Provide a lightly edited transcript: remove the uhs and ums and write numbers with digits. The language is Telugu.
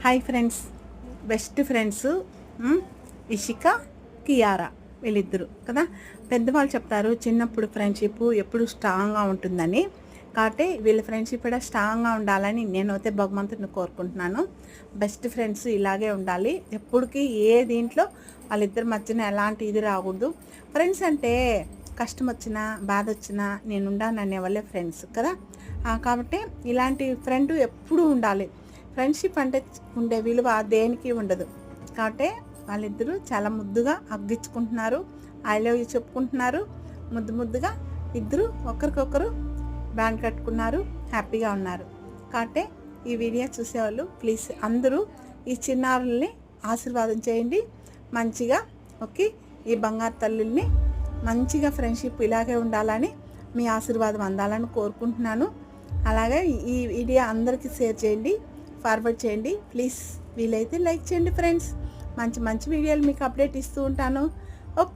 Hi friends, best friends Ishika, Kiara వీళ్ళిద్దరు కదా. పెద్దవాళ్ళు చెప్తారు చిన్నప్పుడు ఫ్రెండ్షిప్ ఎప్పుడు స్ట్రాంగ్గా ఉంటుందని. కాబట్టి వీళ్ళ ఫ్రెండ్షిప్ కూడా స్ట్రాంగ్గా ఉండాలని నేనైతే భగవంతుని కోరుకుంటున్నాను. బెస్ట్ ఫ్రెండ్స్ ఇలాగే ఉండాలి ఎప్పటికీ. ఏ దీంట్లో వాళ్ళిద్దరి మధ్యన ఎలాంటి ఇది రాకూడదు. ఫ్రెండ్స్ అంటే కష్టం వచ్చినా బాధ వచ్చినా నేనుండాననే వాళ్ళే ఫ్రెండ్స్ కదా. కాబట్టి ఇలాంటి ఫ్రెండ్ ఎప్పుడూ ఉండాలి. ఫ్రెండ్షిప్ అంటే ఉండే విలువ దేనికి ఉండదు. కాబట్టి వాళ్ళిద్దరూ చాలా ముద్దుగా అగ్గించుకుంటున్నారు, ఐ లవ్ యూ చెప్పుకుంటున్నారు. ముద్దుగా ఇద్దరు ఒకరికొకరు బ్యాండ్ కట్టుకున్నారు, హ్యాపీగా ఉన్నారు. కాబట్టి ఈ వీడియో చూసేవాళ్ళు ప్లీజ్ అందరూ ఈ చిన్నారుల్ని ఆశీర్వాదం చేయండి మంచిగా. ఓకే, ఈ బంగారు తల్లుల్ని మంచిగా ఫ్రెండ్షిప్ ఇలాగే ఉండాలని, మీ ఆశీర్వాదం అందాలని కోరుకుంటున్నాను. అలాగే ఈ వీడియో అందరికీ షేర్ చేయండి, ఫార్వర్డ్ చేయండి ప్లీజ్. వీలైతే లైక్ చేయండి ఫ్రెండ్స్. మంచి వీడియోలు మీకు అప్డేట్ ఇస్తూ ఉంటాను.